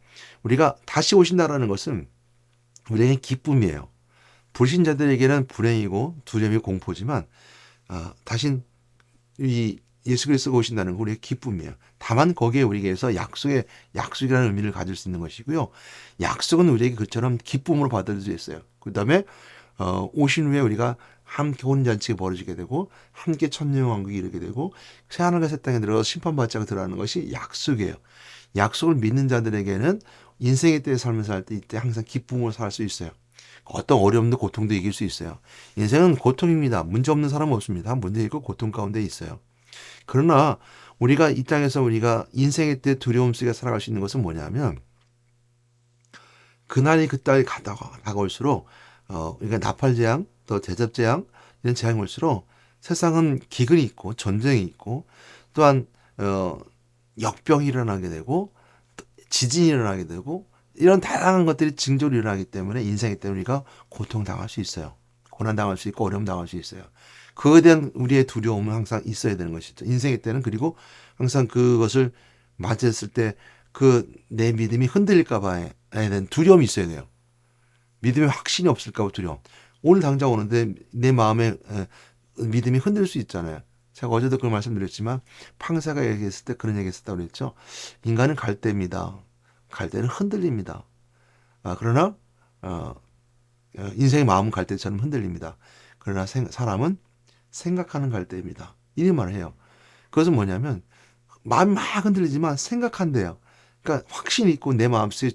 우리가 다시 오신다라는 것은 우리에게 기쁨이에요. 불신자들에게는 불행이고 두려움이 공포지만 다신 이 예수 그리스도가 오신다는 건 우리의 기쁨이에요. 다만 거기에 우리에게서 약속이라는 의미를 가질 수 있는 것이고요. 약속은 우리에게 그처럼 기쁨으로 받아들일 수 있어요. 그 다음에 오신 후에 우리가 함께 혼잔치가 벌어지게 되고 함께 천년왕국이 이르게 되고 새하늘과 새 땅에 들어가 심판받지 않고 들어가는 것이 약속이에요. 약속을 믿는 자들에게는 인생의 때에 삶을 살 때 이때 항상 기쁨으로 살 수 있어요. 어떤 어려움도 고통도 이길 수 있어요. 인생은 고통입니다. 문제 없는 사람은 없습니다. 문제 있고 고통 가운데 있어요. 그러나 우리가 이 땅에서 우리가 인생의 때 두려움 속에 살아갈 수 있는 것은 뭐냐면 그날이 그날이 다가올수록 그러니까 나팔 재앙 또 대접 재앙 이런 재앙이 올수록 세상은 기근이 있고 전쟁이 있고 또한 역병이 일어나게 되고 지진이 일어나게 되고 이런 다양한 것들이 징조로 일어나기 때문에 인생의 때 우리가 고통당할 수 있어요. 고난당할 수 있고 어려움 당할 수 있어요. 그거에 대한 우리의 두려움은 항상 있어야 되는 것이죠. 인생의 때는 그리고 항상 그것을 맞이했을 때 그 내 믿음이 흔들릴까 봐에 대한 두려움이 있어야 돼요. 믿음의 확신이 없을까 봐 두려움. 오늘 당장 오는데 내 마음에 믿음이 흔들릴 수 있잖아요. 제가 어제도 그걸 말씀드렸지만 팡사가 얘기했을 때 그런 얘기 했었다고 그랬죠. 인간은 갈대입니다. 갈대는 흔들립니다. 그러나 인생의 마음은 갈대처럼 흔들립니다. 그러나 사람은 생각하는 갈대입니다. 이 말을 해요. 그것은 뭐냐면 마음이 막 흔들리지만 생각한대요. 그러니까 확신이 있고 내 마음속에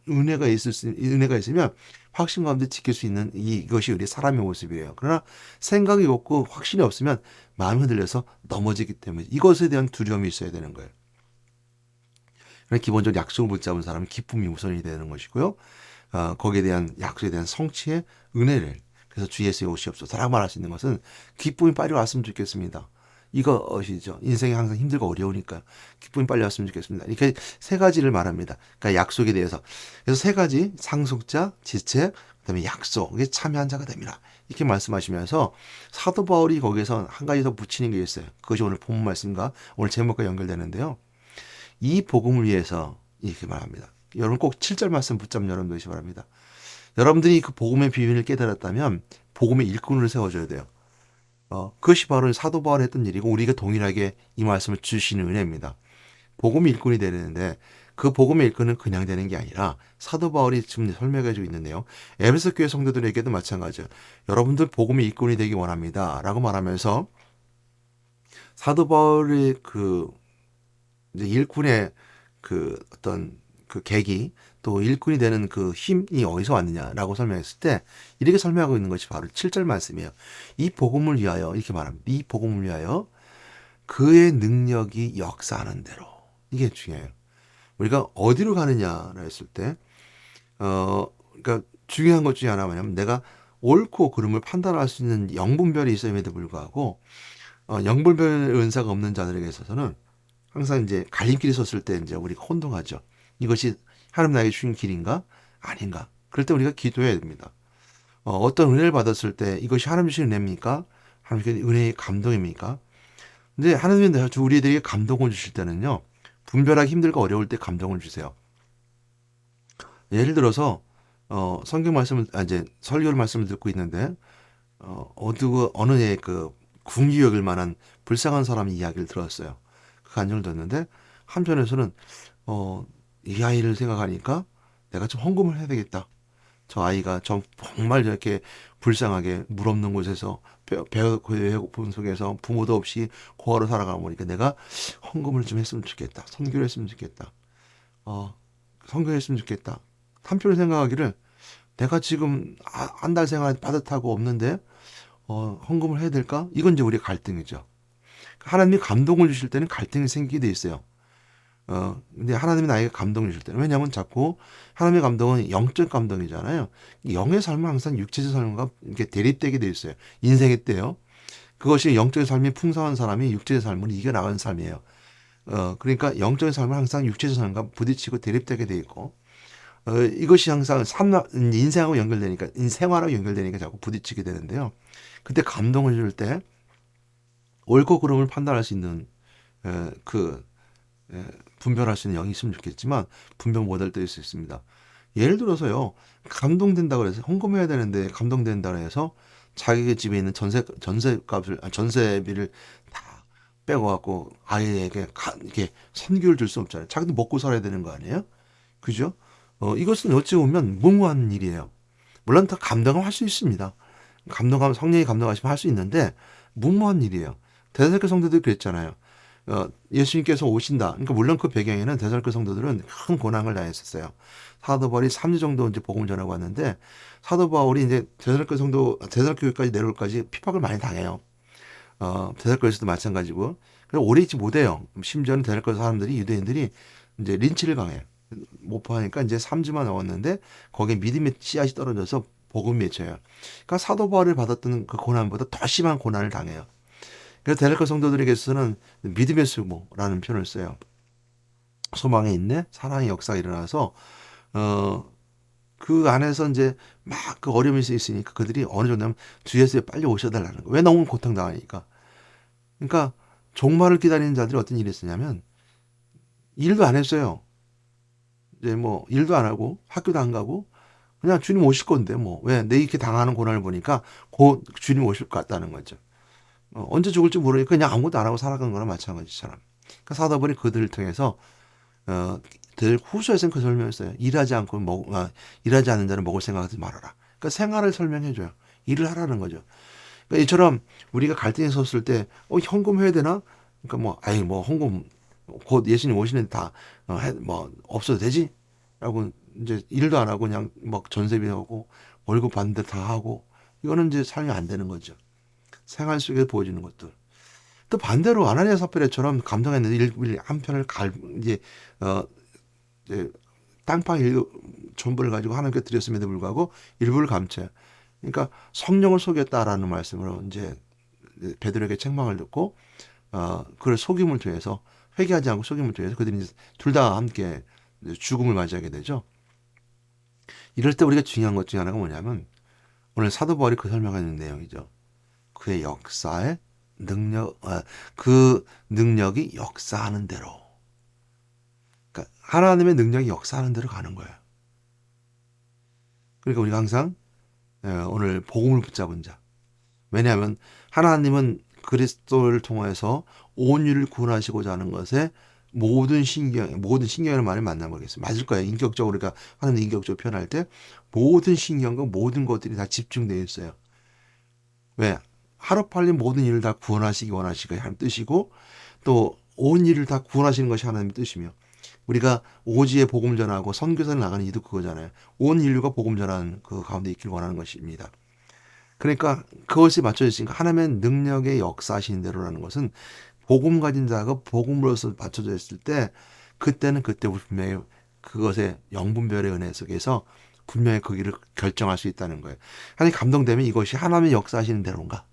은혜가 있으면 확신 가운데 지킬 수 있는 이것이 우리 사람의 모습이에요. 그러나 생각이 없고 확신이 없으면 마음이 흔들려서 넘어지기 때문에 이것에 대한 두려움이 있어야 되는 거예요. 그러나 기본적으로 약속을 붙잡은 사람은 기쁨이 우선이 되는 것이고요. 거기에 대한 약속에 대한 성취의 은혜를, 그래서 주 예수의 오시옵소서라고 말할 수 있는 것은 기쁨이 빨리 왔으면 좋겠습니다. 이것이죠. 인생이 항상 힘들고 어려우니까 기쁨이 빨리 왔으면 좋겠습니다. 이렇게 세 가지를 말합니다. 그러니까 약속에 대해서. 그래서 세 가지: 상속자, 지체, 그다음에 약속에 참여한 자가 됩니다. 이렇게 말씀하시면서 사도 바울이 거기에서 한 가지 더 붙이는 게 있어요. 그것이 오늘 본문 말씀과 오늘 제목과 연결되는데요. 이 복음을 위해서 이렇게 말합니다. 여러분 꼭 7절 말씀 붙잡는 여러분 되시기 바랍니다. 여러분들이 그 복음의 비밀을 깨달았다면 복음의 일꾼을 세워줘야 돼요. 그것이 바로 사도 바울이 했던 일이고 우리가 동일하게 이 말씀을 주시는 은혜입니다. 복음의 일꾼이 되는데 그 복음의 일꾼은 그냥 되는 게 아니라 사도 바울이 지금 설명해주고 있는데요. 에베소 교회 성도들에게도 마찬가지예요. 여러분들 복음의 일꾼이 되기 원합니다. 라고 말하면서 사도 바울의 그 이제 일꾼의 그 어떤 그 계기, 또 일꾼이 되는 그 힘이 어디서 왔느냐라고 설명했을 때 이렇게 설명하고 있는 것이 바로 7절 말씀이에요. 이 복음을 위하여, 이렇게 말합니다. 이 복음을 위하여 그의 능력이 역사하는 대로. 이게 중요해요. 우리가 어디로 가느냐라 했을 때 그러니까 중요한 것 중에 하나가 뭐냐면 내가 옳고 그름을 판단할 수 있는 영분별이 있음에도 불구하고 영분별 은사가 없는 자들에게 있어서는 항상 이제 갈림길에 섰을 때 이제 우리가 혼동하죠. 이것이 하나님 나에게 주신 길인가? 아닌가? 그럴 때 우리가 기도해야 됩니다. 어떤 은혜를 받았을 때 이것이 하나님 주신 은혜입니까? 하나님께 은혜의 감동입니까? 근데 하나님은 우리에게 감동을 주실 때는요, 분별하기 힘들고 어려울 때 감동을 주세요. 예를 들어서 성경 말씀을 이제 설교 말씀을 듣고 있는데 어느 애 그 궁리 여길 만한 불쌍한 사람 이야기를 들었어요. 그 간증을 듣는데 한편에서는 이 아이를 생각하니까 내가 좀 헌금을 해야 되겠다. 저 아이가 정말 저렇게 불쌍하게 물 없는 곳에서 배고픈 속에서 부모도 없이 고아로 살아가고 보니까 내가 헌금을 좀 했으면 좋겠다. 선교를 했으면 좋겠다. 선교했으면 좋겠다. 한편으로 생각하기를 내가 지금 한 달 생활 빠듯하고 없는데 헌금을 해야 될까? 이건 이제 우리의 갈등이죠. 하나님이 감동을 주실 때는 갈등이 생기게 돼 있어요. 근데 하나님이 나에게 감동을 주실 때는, 왜냐하면 자꾸 하나님의 감동은 영적 감동이잖아요. 영의 삶은 항상 육체적 삶과 이렇게 대립되게 돼 있어요. 인생의 때요. 그것이 영적인 삶이 풍성한 사람이 육체의 삶을 이겨나가는 삶이에요. 그러니까 영적인 삶은 항상 육체적 삶과 부딪히고 대립되게 돼 있고, 이것이 항상 인생하고 연결되니까, 생활하고 연결되니까 자꾸 부딪히게 되는데요. 그때 감동을 줄 때 옳고 그름을 판단할 수 있는 분별할 수 있는 영이 있으면 좋겠지만 분별 못할 때일 수 있습니다. 예를 들어서요, 감동된다고 해서 헌금해야 되는데 감동된다고 해서 자기 집에 있는 전세비를 다 빼고 갖고 아이에게 이렇게 선교를 줄 수 없잖아요. 자기도 먹고 살아야 되는 거 아니에요? 그죠? 이것은 어찌 보면 무모한 일이에요. 물론 다 감동을 할 수 있습니다. 감동하면 성령이 감동하시면 할 수 있는데 무모한 일이에요. 대사교 성도들이 그랬잖아요. 예수님께서 오신다. 그러니까 물론 그 배경에는 데살로 성도들은 큰 고난을 당했었어요. 사도 바울이 3주 정도 이제 복음을 전하고 왔는데 사도 바울이 이제 데살로 교회까지 내려올까지 핍박을 많이 당해요. 데살로에서도 마찬가지고. 그래서 오래 있지 못해요. 심지어는 데살로 사람들이, 유대인들이 이제 린치를 당해요. 못 파니까 이제 3주만 넘었는데 거기에 믿음의 씨앗이 떨어져서 복음이 맺혀요. 그러니까 사도 바울을 받았던 그 고난보다 더 심한 고난을 당해요. 그래서 데살로 성도들에게서는 믿음의 수모라는 표현을 써요. 소망의 인내, 사랑의 역사가 일어나서 그 안에서 이제 막 그 어려움이 있으니까 그들이 어느 정도면 주 예수에 빨리 오셔달라는 거예요. 왜? 너무 고통당하니까. 그러니까 종말을 기다리는 자들이 어떤 일이 있었냐면 일도 안 했어요. 이제 뭐 일도 안 하고 학교도 안 가고 그냥 주님 오실 건데 뭐 왜? 내 이렇게 당하는 고난을 보니까 곧 주님 오실 것 같다는 거죠. 언제 죽을지 모르니까 그냥 아무것도 안 하고 살아간 거나 마찬가지처럼. 그러니까 사도 바울이 그들을 통해서 들 후서에서는 그 설명했어요. 일하지 않는 자는 먹을 생각하지 말아라. 그러니까 생활을 설명해줘요. 일을 하라는 거죠. 그러니까 이처럼 우리가 갈등에 섰을 때 현금해야 되나? 그러니까 뭐 헌금 곧 예수님 오시는데 다 뭐 없어도 되지? 라고 이제 일도 안 하고 그냥 막 전세비 하고 월급 받는데 다 하고 이거는 이제 삶이 안 되는 거죠. 생활 속에서 보여지는 것들. 또 반대로 아나니아 삽비라처럼 감동했는데 한 편을 이제 어 이제 땅파 전부를 가지고 하나님께 드렸음에도 불구하고 일부를 감춰요. 그러니까 성령을 속였다라는 말씀으로 이제 베드로에게 책망을 듣고 그를 속임을 통해서 회개하지 않고 속임을 통해서 그들이 둘 다 함께 죽음을 맞이하게 되죠. 이럴 때 우리가 중요한 것 중에 하나가 뭐냐면 오늘 사도 바울이 그 설명하는 내용이죠. 그의 역사의 그 능력이 역사하는 대로. 그러니까 하나님의 능력이 역사하는 대로 가는 거예요. 그러니까 우리가 항상 오늘 복음을 붙잡은 자. 왜냐하면 하나님은 그리스도를 통해서 온 인류를 구원하시고자 하는 것에 모든 신경이라는 말을 만나보겠습니다. 맞을 거예요. 인격적으로 우리가 하나님 인격적으로 표현할 때 모든 신경과 모든 것들이 다 집중되어 있어요. 왜? 하루빨리 모든 일을 다 구원하시기 원하시고 하는 뜻이고 또 온 일을 다 구원하시는 것이 하나님의 뜻이며 우리가 오지에 복음 전하고 선교사를 나가는 이도 그거잖아요. 온 인류가 복음 전하는 그 가운데 있길 원하는 것입니다. 그러니까 그것이 맞춰져 있으니까 하나님의 능력의 역사하시는 대로라는 것은 복음 가진 자가 복음으로서 맞춰져 있을 때 그때는 그때 분명히 그것의 영분별의 은혜 속에서 분명히 그 길을 결정할 수 있다는 거예요. 하나님 감동되면 이것이 하나님의 역사하시는 대로인가?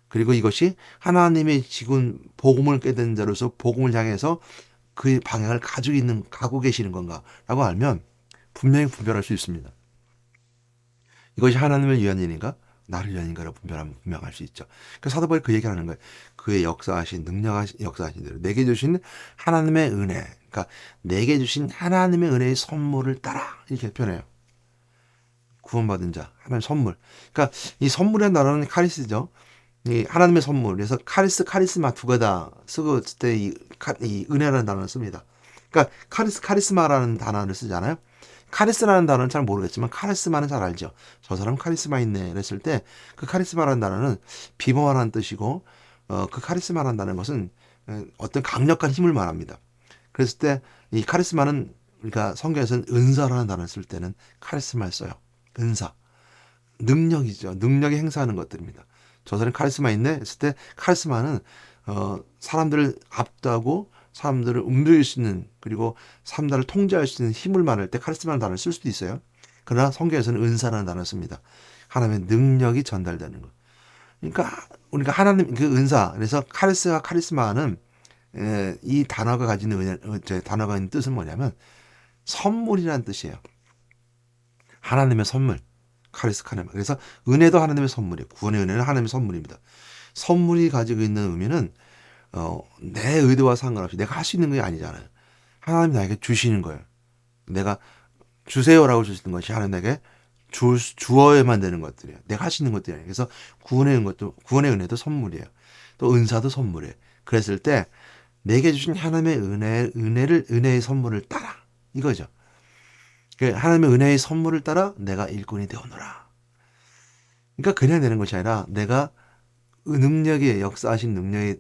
그리고 이것이 하나님의 지금 복음을 깨닫는 자로서 복음을 향해서 그 방향을 가고 계시는 건가라고 알면 분명히 분별할 수 있습니다. 이것이 하나님을 위한 일인가? 나를 위한 일인가를 분명할 수 있죠. 그래서 사도 바울이 그 얘기를 하는 거예요. 그의 역사하신 대로 내게 주신 하나님의 은혜, 그러니까 내게 주신 하나님의 은혜의 선물을 따라 이렇게 표현해요. 구원받은 자, 하나님의 선물. 그러니까 이 선물의 단어는 카리스죠. 이 하나님의 선물. 그래서 카리스마 두 개다 쓰고 때 이 은혜라는 단어를 씁니다. 그러니까 카리스마라는 단어를 쓰잖아요. 카리스라는 단어는 잘 모르겠지만 카리스마는 잘 알죠. 저 사람 카리스마 있네. 그랬을 때 그 카리스마라는 단어는 비범하라는 뜻이고 그 카리스마라는 단어는 것은 어떤 강력한 힘을 말합니다. 그랬을 때 이 카리스마는 우리가 성경에서는 은사라는 단어를 쓸 때는 카리스마를 써요. 은사. 능력이죠. 능력이 행사하는 것들입니다. 저 사람 카리스마 있네 했을 때 카리스마는 사람들을 압도하고 사람들을 움직일 수 있는 그리고 사람들을 통제할 수 있는 힘을 말할 때 카리스마라는 단어를 쓸 수도 있어요. 그러나 성경에서는 은사라는 단어를 씁니다. 하나님의 능력이 전달되는 것. 그러니까 우리가 하나님 그 은사 그래서 카리스마는 이 단어가 가지는 단어가 있는 뜻은 뭐냐면 선물이라는 뜻이에요. 하나님의 선물. 카리스마. 그래서 은혜도 하나님의 선물이에요. 구원의 은혜는 하나님의 선물입니다. 선물이 가지고 있는 의미는 내 의도와 상관없이 내가 할 수 있는 게 아니잖아요. 하나님 나에게 주시는 거예요. 내가 주세요라고 주시는 것이 하나님에게 주어야만 되는 것들이에요. 내가 할 수 있는 것들이 아니에요. 그래서 구원의 은혜도 선물이에요. 또 은사도 선물이에요. 그랬을 때 내게 주신 하나님의 은혜의 선물을 따라 이거죠. 하나님의 은혜의 선물을 따라 내가 일꾼이 되어노라. 그러니까 그냥 되는 것이 아니라 내가 능력의 역사하신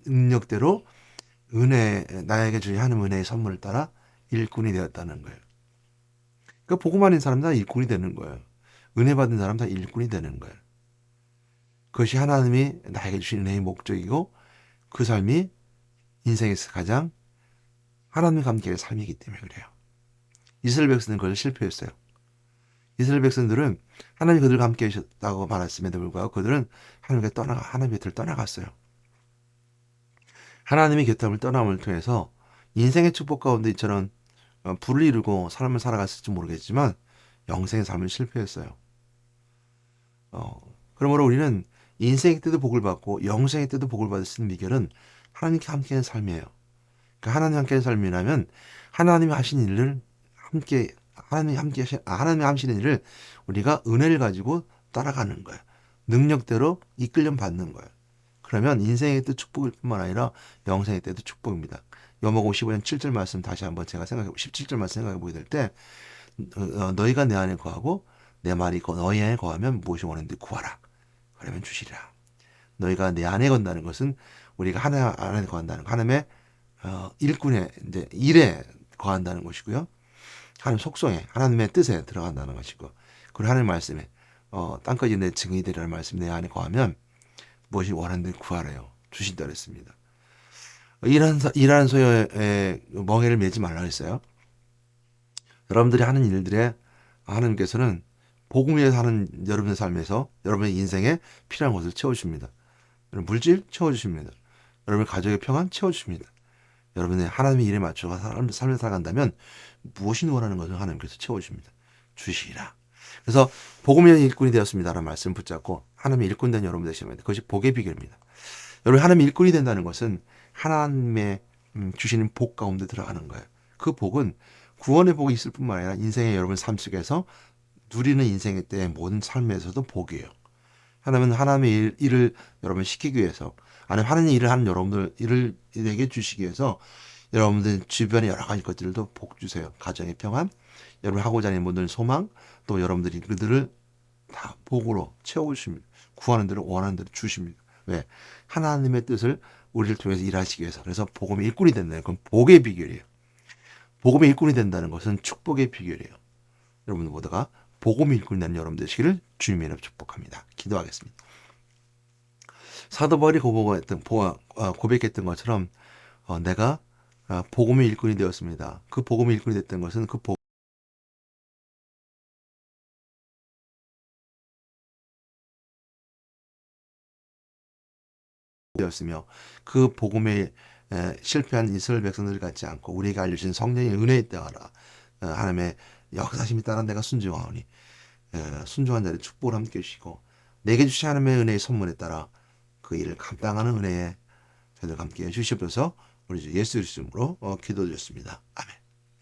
능력대로 나에게 주신 하나님 은혜의 선물을 따라 일꾼이 되었다는 거예요. 그러니까 복음 아닌 사람 다 일꾼이 되는 거예요. 은혜 받은 사람 다 일꾼이 되는 거예요. 그것이 하나님이 나에게 주신 은혜의 목적이고 그 삶이 인생에서 가장 하나님과 함께의 삶이기 때문에 그래요. 이스라엘 백성들은 그걸 실패했어요. 이스라엘 백성들은 하나님이 그들과 함께 하셨다고 말했음에도 불구하고 그들은 하나님 곁을 떠나갔어요. 하나님의 곁을 떠남을 통해서 인생의 축복 가운데 이처럼 불을 이루고 삶을 살아갔을지 모르겠지만 영생의 삶을 실패했어요. 그러므로 우리는 인생의 때도 복을 받고 영생의 때도 복을 받을 수 있는 비결은 하나님과 함께하는 삶이에요. 그러니까 하나님과 함께하는 삶이라면 하나님이 하신 일을 하나님이 하시는 일을 우리가 은혜를 가지고 따라가는 거예요. 능력대로 이끌림 받는 거예요. 그러면 인생의 때 축복일 뿐만 아니라 영생의 때도 축복입니다. 요목 55년 7절 말씀 다시 한번 제가 17절 말씀 생각해 보게 될 때 너희가 내 안에 거하고 내 말이 너희 안에 거하면 무엇이 원하는지 구하라. 그러면 주시리라. 너희가 내 안에 건다는 것은 우리가 하나님 안에 거한다는 거. 하나님의 일꾼의 이제 일에 거한다는 것이고요. 하나님 속성에 하나님의 뜻에 들어간다는 것이고, 그리고 하나님 말씀에 땅까지 내 증인이 되리라는 말씀 내 안에 거하면 무엇이 원하는 대로 구하래요. 주신다 그랬습니다. 일하는 소여에 멍해를 매지 말라 그랬어요. 여러분들이 하는 일들에 하나님께서는 복음 위에서 하는 여러분의 삶에서 여러분의 인생에 필요한 것을 채워주십니다. 여러분 물질 채워주십니다. 여러분의 가족의 평안 채워주십니다. 여러분의 하나님의 일에 맞춰서 삶을 살아간다면 무엇이 원하는 것을 하나님께서 채워주십니다. 주시리라. 그래서 복음의 일꾼이 되었습니다라는 말씀 붙잡고 하나님의 일꾼 된 여러분 되시면 됩니다. 그것이 복의 비결입니다. 여러분 하나님의 일꾼이 된다는 것은 하나님의 주시는 복 가운데 들어가는 거예요. 그 복은 구원의 복이 있을 뿐만 아니라 인생의 여러분 삶 속에서 누리는 인생의 때의 모든 삶에서도 복이에요. 하나님은 하나님의 일을 여러분 시키기 위해서, 아니면 하나님의 일을 하는 여러분들 일을 내게 주시기 위해서 여러분들 주변의 여러 가지 것들도 복 주세요. 가정의 평안, 여러분 하고자 하는 모든 소망, 또 여러분들이 그들을 다 복으로 채워주십니다. 구하는 대로 원하는 대로 주십니다. 왜? 하나님의 뜻을 우리를 통해서 일하시기 위해서. 그래서 복음의 일꾼이 된다는 건 복의 비결이에요. 복음의 일꾼이 된다는 것은 축복의 비결이에요. 여러분 모두가 복음의 일꾼이 되는 여러분 되시기를 주님의 이름으로 축복합니다. 기도하겠습니다. 사도 바울이 고백했던 것처럼 내가 복음의 일꾼이 되었습니다. 그 복음의 일꾼이 됐던 것은 그 되었으며, 그 복음에 실패한 이스라엘 백성들 같지 않고 우리에게 알려진 성령의 은혜에 따라 하나님의 역사심이 따라 내가 순종하오니 순종한 자의 축복을 함께 주시고, 내게 주신 하나님의 은혜의 선물에 따라 그 일을 감당하는 은혜에 저희들 함께 해주시옵소서. 우리 주 예수 그리스도로 기도드렸습니다. 아멘.